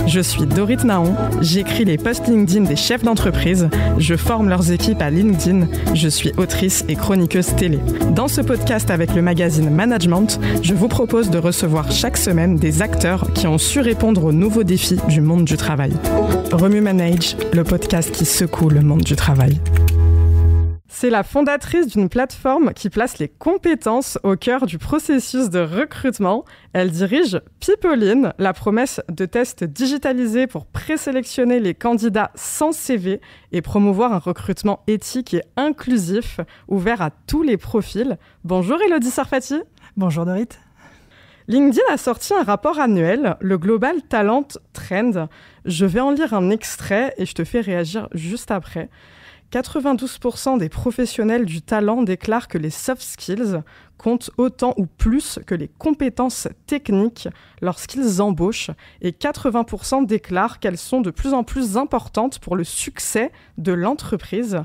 Je suis Dorit Naon, j'écris les posts LinkedIn des chefs d'entreprise, je forme leurs équipes à LinkedIn, je suis autrice et chroniqueuse télé. Dans ce podcast avec le magazine Management, je vous propose de recevoir chaque semaine des acteurs qui ont su répondre aux nouveaux défis du monde du travail. Remue Manage, le podcast qui secoue le monde du travail. C'est la fondatrice d'une plateforme qui place les compétences au cœur du processus de recrutement. Elle dirige Peoplein, la promesse de tests digitalisés pour présélectionner les candidats sans CV et promouvoir un recrutement éthique et inclusif, ouvert à tous les profils. Bonjour Élodie Sarfati. Bonjour Dorit. LinkedIn a sorti un rapport annuel, le Global Talent Trend. Je vais en lire un extrait et je te fais réagir juste après. 92% des professionnels du talent déclarent que les soft skills comptent autant ou plus que les compétences techniques lorsqu'ils embauchent et 80% déclarent qu'elles sont de plus en plus importantes pour le succès de l'entreprise.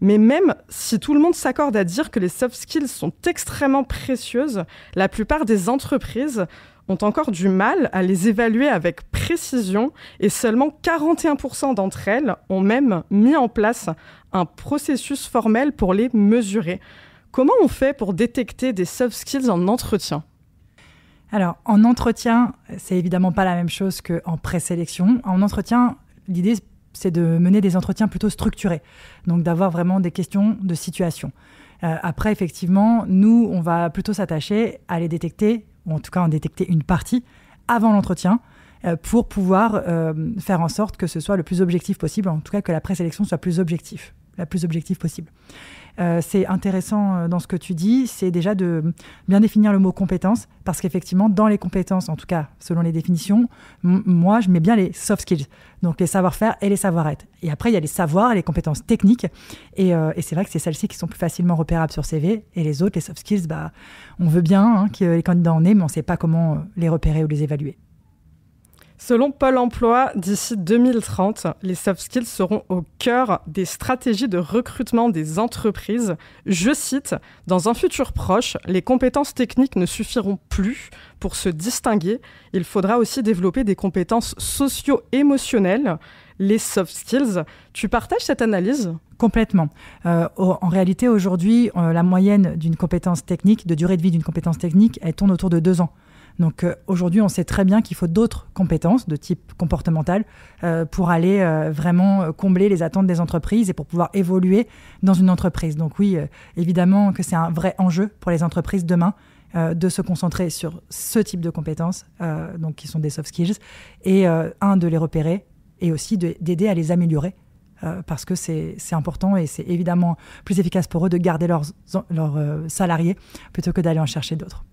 Mais même si tout le monde s'accorde à dire que les soft skills sont extrêmement précieuses, la plupart des entreprises ont encore du mal à les évaluer avec précision et seulement 41% d'entre elles ont même mis en place un processus formel pour les mesurer. Comment on fait pour détecter des soft skills en entretien ? Alors, en entretien, c'est évidemment pas la même chose qu'en présélection. En entretien, l'idée, c'est de mener des entretiens plutôt structurés, donc d'avoir vraiment des questions de situation. Après, effectivement, nous, on va plutôt s'attacher à les détecter, ou en tout cas en détecter une partie, avant l'entretien, pour pouvoir faire en sorte que ce soit le plus objectif possible, en tout cas que la présélection soit la plus objective possible. C'est intéressant dans ce que tu dis, c'est déjà de bien définir le mot compétence, parce qu'effectivement, dans les compétences, en tout cas selon les définitions, moi je mets bien les soft skills, donc les savoir-faire et les savoir-être. Et après, il y a les savoirs et les compétences techniques, et c'est vrai que c'est celles-ci qui sont plus facilement repérables sur CV, et les autres, les soft skills, on veut bien que les candidats en aient, mais on ne sait pas comment les repérer ou les évaluer. Selon Pôle emploi, d'ici 2030, les soft skills seront au cœur des stratégies de recrutement des entreprises. Je cite, « Dans un futur proche, les compétences techniques ne suffiront plus pour se distinguer. Il faudra aussi développer des compétences socio-émotionnelles, les soft skills. » Tu partages cette analyse ? Complètement. En réalité, aujourd'hui, la moyenne d'une compétence technique, de durée de vie d'une compétence technique, elle tourne autour de 2 ans. Donc aujourd'hui, on sait très bien qu'il faut d'autres compétences de type comportemental pour aller vraiment combler les attentes des entreprises et pour pouvoir évoluer dans une entreprise. Donc oui, évidemment que c'est un vrai enjeu pour les entreprises demain de se concentrer sur ce type de compétences, donc qui sont des soft skills, et de les repérer et aussi d'aider à les améliorer. Parce que c'est important et c'est évidemment plus efficace pour eux de garder leurs salariés plutôt que d'aller en chercher d'autres.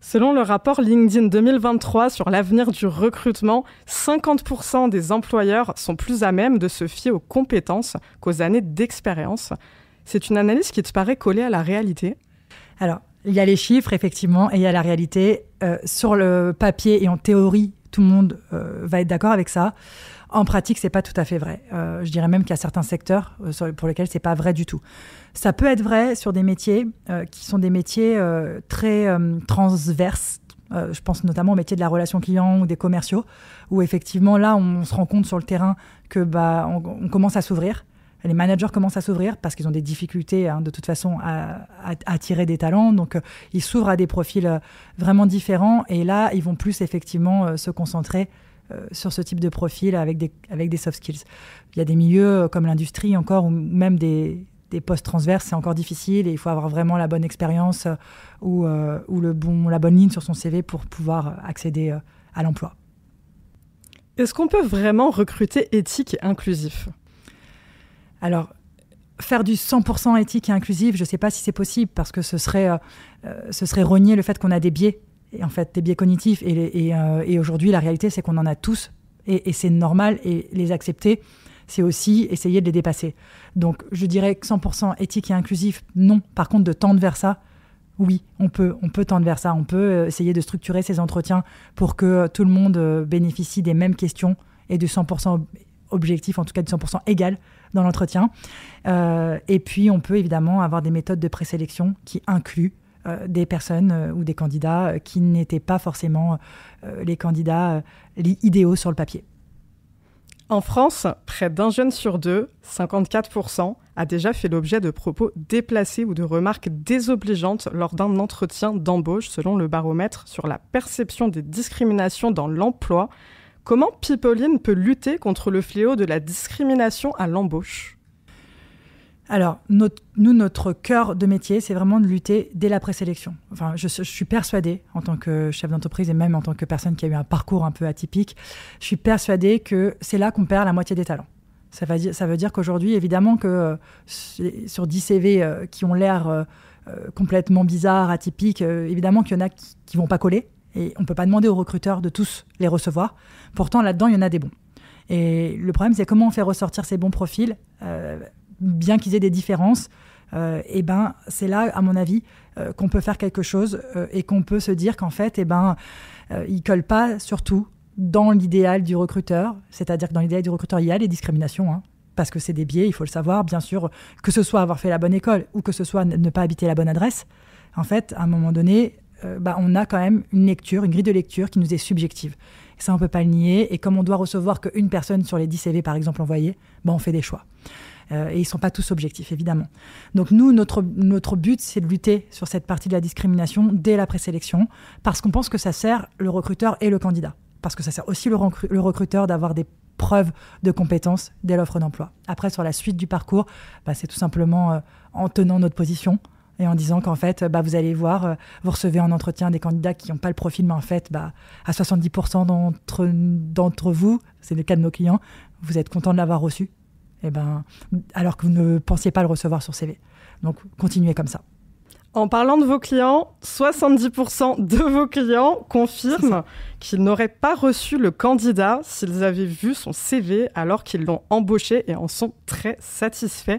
Selon le rapport LinkedIn 2023 sur l'avenir du recrutement, 50% des employeurs sont plus à même de se fier aux compétences qu'aux années d'expérience. C'est une analyse qui te paraît collée à la réalité ? Alors, il y a les chiffres, effectivement, et il y a la réalité. Sur le papier et en théorie, tout le monde va être d'accord avec ça. En pratique, c'est pas tout à fait vrai. Je dirais même qu'il y a certains secteurs pour lesquels c'est pas vrai du tout. Ça peut être vrai sur des métiers qui sont des métiers très transverses. Je pense notamment au métier de la relation client ou des commerciaux, où effectivement là, on se rend compte sur le terrain que on commence à s'ouvrir. Les managers commencent à s'ouvrir parce qu'ils ont des difficultés de toute façon à attirer des talents. Donc, ils s'ouvrent à des profils vraiment différents. Et là, ils vont plus effectivement se concentrer sur ce type de profil avec des soft skills. Il y a des milieux comme l'industrie encore, ou même des postes transverses, c'est encore difficile et il faut avoir vraiment la bonne expérience ou la bonne ligne sur son CV pour pouvoir accéder à l'emploi. Est-ce qu'on peut vraiment recruter éthique et inclusif ? Alors, faire du 100% éthique et inclusif, je ne sais pas si c'est possible parce que ce serait renier le fait qu'on a des biais. Et en fait, des biais cognitifs. Et aujourd'hui, la réalité, c'est qu'on en a tous. Et c'est normal. Et les accepter, c'est aussi essayer de les dépasser. Donc, je dirais que 100% éthique et inclusif, non. Par contre, de tendre vers ça, oui, on peut tendre vers ça. On peut essayer de structurer ces entretiens pour que tout le monde bénéficie des mêmes questions et du 100% objectif, en tout cas du 100% égal dans l'entretien. Et puis, on peut évidemment avoir des méthodes de présélection qui incluent des personnes ou des candidats qui n'étaient pas forcément les candidats idéaux sur le papier. En France, près d'un jeune sur deux, 54%, a déjà fait l'objet de propos déplacés ou de remarques désobligeantes lors d'un entretien d'embauche, selon le baromètre sur la perception des discriminations dans l'emploi. Comment Pipeline peut lutter contre le fléau de la discrimination à l'embauche ? Alors, notre cœur de métier, c'est vraiment de lutter dès la présélection. Enfin, je suis persuadée, en tant que chef d'entreprise et même en tant que personne qui a eu un parcours un peu atypique, je suis persuadée que c'est là qu'on perd la moitié des talents. Ça veut dire qu'aujourd'hui, évidemment, que sur 10 CV qui ont l'air complètement bizarres, atypiques, évidemment qu'il y en a qui ne vont pas coller. Et on ne peut pas demander aux recruteurs de tous les recevoir. Pourtant, là-dedans, il y en a des bons. Et le problème, c'est comment on fait ressortir ces bons profils, bien qu'ils aient des différences. Et ben, c'est là, à mon avis, qu'on peut faire quelque chose et qu'on peut se dire qu'en fait, ils ne collent pas surtout dans l'idéal du recruteur. C'est-à-dire que dans l'idéal du recruteur, il y a les discriminations, hein, parce que c'est des biais, il faut le savoir, bien sûr, que ce soit avoir fait la bonne école ou que ce soit ne pas habiter la bonne adresse. En fait, à un moment donné, on a quand même une grille de lecture qui nous est subjective. Et ça, on ne peut pas le nier. Et comme on doit recevoir qu'une personne sur les 10 CV, par exemple, envoyés, on fait des choix. Et ils ne sont pas tous objectifs, évidemment. Donc nous, notre but, c'est de lutter sur cette partie de la discrimination dès la présélection, parce qu'on pense que ça sert le recruteur et le candidat. Parce que ça sert aussi le recruteur d'avoir des preuves de compétences dès l'offre d'emploi. Après, sur la suite du parcours, c'est tout simplement en tenant notre position, et en disant qu'en fait, vous allez voir, vous recevez en entretien des candidats qui n'ont pas le profil, mais en fait, à 70% d'entre vous, c'est le cas de nos clients, vous êtes content de l'avoir reçu, alors que vous ne pensiez pas le recevoir sur CV. Donc, continuez comme ça. En parlant de vos clients, 70% de vos clients confirment qu'ils n'auraient pas reçu le candidat s'ils avaient vu son CV alors qu'ils l'ont embauché et en sont très satisfaits.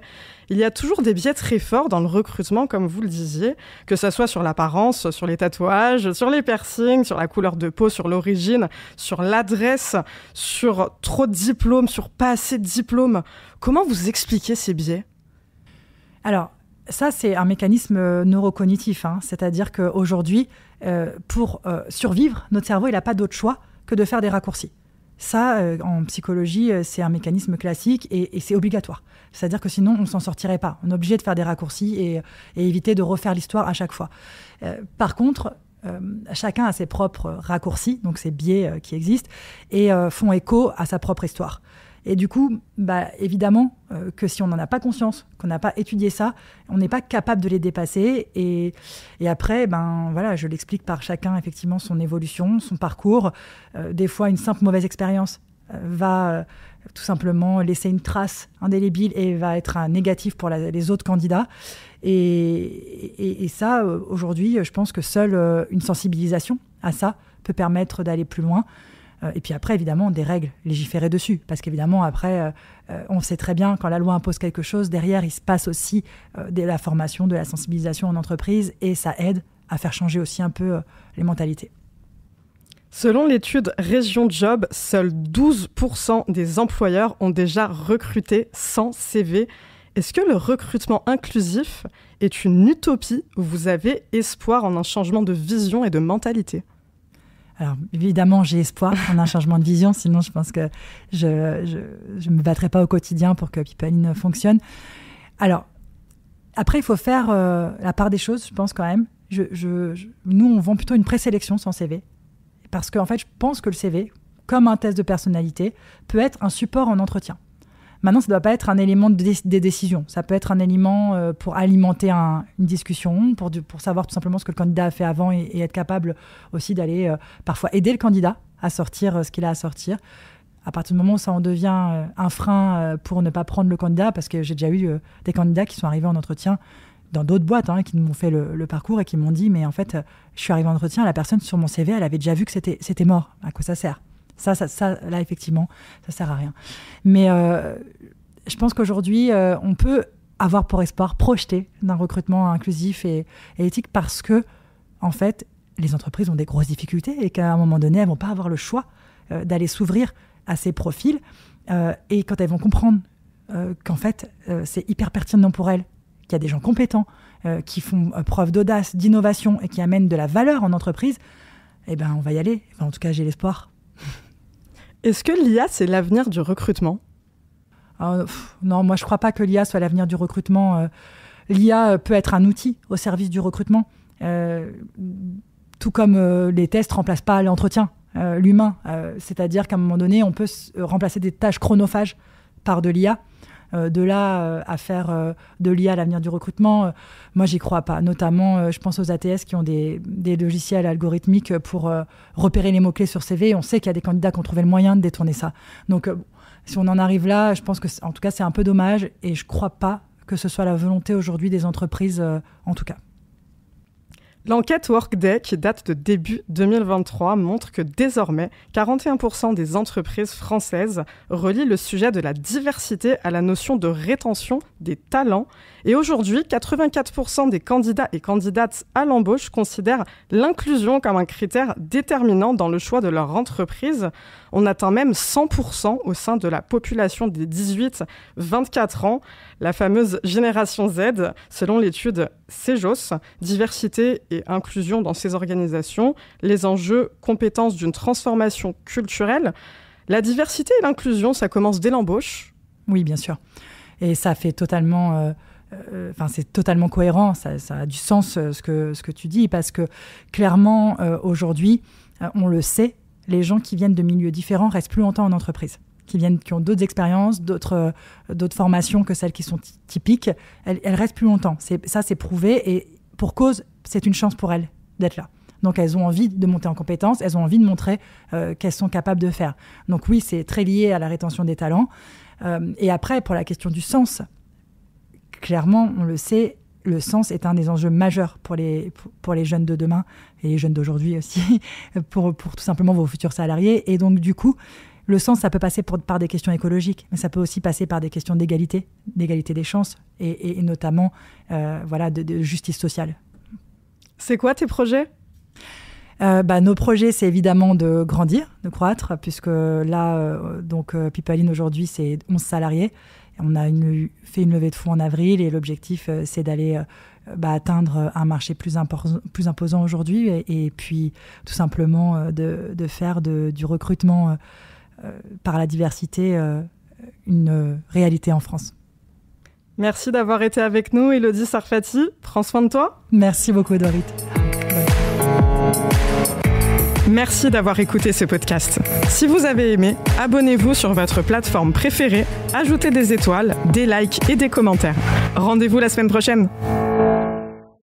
Il y a toujours des biais très forts dans le recrutement, comme vous le disiez, que ce soit sur l'apparence, sur les tatouages, sur les piercings, sur la couleur de peau, sur l'origine, sur l'adresse, sur trop de diplômes, sur pas assez de diplômes. Comment vous expliquez ces biais ? Alors, ça, c'est un mécanisme neurocognitif, hein. C'est-à-dire qu'aujourd'hui, pour survivre, notre cerveau, il n'a pas d'autre choix que de faire des raccourcis. Ça, en psychologie, c'est un mécanisme classique et c'est obligatoire. C'est-à-dire que sinon, on ne s'en sortirait pas. On est obligé de faire des raccourcis et éviter de refaire l'histoire à chaque fois. Par contre, chacun a ses propres raccourcis, donc ces biais qui existent, et font écho à sa propre histoire. Et du coup, évidemment que si on n'en a pas conscience, qu'on n'a pas étudié ça, on n'est pas capable de les dépasser. Et après, je l'explique par chacun, effectivement, son évolution, son parcours. Des fois, une simple mauvaise expérience va tout simplement laisser une trace indélébile et va être un négatif pour les autres candidats. Et ça, aujourd'hui, je pense que seule une sensibilisation à ça peut permettre d'aller plus loin. Et puis après, évidemment, des règles, légiférer dessus. Parce qu'évidemment, après, on sait très bien, quand la loi impose quelque chose, derrière, il se passe aussi de la formation, de la sensibilisation en entreprise, et ça aide à faire changer aussi un peu les mentalités. Selon l'étude Région Job, seuls 12% des employeurs ont déjà recruté sans CV. Est-ce que le recrutement inclusif est une utopie où vous avez espoir en un changement de vision et de mentalité ? Alors, évidemment, j'ai espoir en un changement de vision, sinon je pense que je me battrai pas au quotidien pour que Pipeline fonctionne. Alors, après, il faut faire la part des choses, je pense quand même. Nous, on vend plutôt une présélection sans CV, parce qu'en fait, je pense que le CV, comme un test de personnalité, peut être un support en entretien. Maintenant, ça ne doit pas être un élément des décisions. Ça peut être un élément pour alimenter une discussion, pour savoir tout simplement ce que le candidat a fait avant et être capable aussi d'aller parfois aider le candidat à sortir ce qu'il a à sortir. À partir du moment où ça en devient un frein pour ne pas prendre le candidat, parce que j'ai déjà eu des candidats qui sont arrivés en entretien dans d'autres boîtes, qui m'ont fait le parcours et qui m'ont dit « mais en fait, je suis arrivé en entretien, la personne sur mon CV, elle avait déjà vu que c'était mort. À quoi ça sert ?» Ça, là, effectivement, ça sert à rien. Mais je pense qu'aujourd'hui, on peut avoir pour espoir projeter d'un recrutement inclusif et éthique parce que, en fait, les entreprises ont des grosses difficultés et qu'à un moment donné, elles ne vont pas avoir le choix d'aller s'ouvrir à ces profils. Et quand elles vont comprendre qu'en fait, c'est hyper pertinent pour elles qu'il y a des gens compétents, qui font preuve d'audace, d'innovation et qui amènent de la valeur en entreprise, eh ben, on va y aller. Enfin, en tout cas, j'ai l'espoir. Est-ce que l'IA, c'est l'avenir du recrutement ? Non, moi, je ne crois pas que l'IA soit l'avenir du recrutement. L'IA peut être un outil au service du recrutement, tout comme les tests ne remplacent pas l'entretien, l'humain. C'est-à-dire qu'à un moment donné, on peut remplacer des tâches chronophages par de l'IA. De là à faire de l'IA l'avenir du recrutement, moi, j'y crois pas. Notamment, je pense aux ATS qui ont des logiciels algorithmiques pour repérer les mots-clés sur CV. On sait qu'il y a des candidats qui ont trouvé le moyen de détourner ça. Donc, si on en arrive là, je pense que, en tout cas, c'est un peu dommage et je crois pas que ce soit la volonté aujourd'hui des entreprises, en tout cas. L'enquête Workday, qui date de début 2023, montre que désormais, 41% des entreprises françaises relient le sujet de la diversité à la notion de rétention des talents. Et aujourd'hui, 84% des candidats et candidates à l'embauche considèrent l'inclusion comme un critère déterminant dans le choix de leur entreprise. On atteint même 100% au sein de la population des 18-24 ans, la fameuse génération Z, selon l'étude CEJOS, diversité et inclusion dans ces organisations, les enjeux, compétences d'une transformation culturelle. La diversité et l'inclusion, ça commence dès l'embauche ? Oui, bien sûr. Et ça fait totalement... c'est totalement cohérent, ça a du sens ce que tu dis, parce que clairement, aujourd'hui, on le sait, les gens qui viennent de milieux différents restent plus longtemps en entreprise. Qui ont d'autres expériences, d'autres formations que celles qui sont typiques, elles restent plus longtemps. Ça, c'est prouvé et pour cause, c'est une chance pour elles d'être là. Donc, elles ont envie de monter en compétences, elles ont envie de montrer qu'elles sont capables de faire. Donc oui, c'est très lié à la rétention des talents. Et après, pour la question du sens, clairement, on le sait, le sens est un des enjeux majeurs pour les jeunes de demain et les jeunes d'aujourd'hui aussi, pour tout simplement vos futurs salariés. Et donc, du coup, le sens, ça peut passer par des questions écologiques, mais ça peut aussi passer par des questions d'égalité des chances et notamment de justice sociale. C'est quoi tes projets ? Nos projets, c'est évidemment de grandir, de croître, puisque là, Pipeline aujourd'hui, c'est 11 salariés. On a fait une levée de fonds en avril et l'objectif, c'est d'aller atteindre un marché plus imposant aujourd'hui et puis tout simplement de faire du recrutement par la diversité une réalité en France. Merci d'avoir été avec nous, Élodie Sarfati. Prends soin de toi. Merci beaucoup, Dorit. Merci d'avoir écouté ce podcast. Si vous avez aimé, abonnez-vous sur votre plateforme préférée, ajoutez des étoiles, des likes et des commentaires. Rendez-vous la semaine prochaine.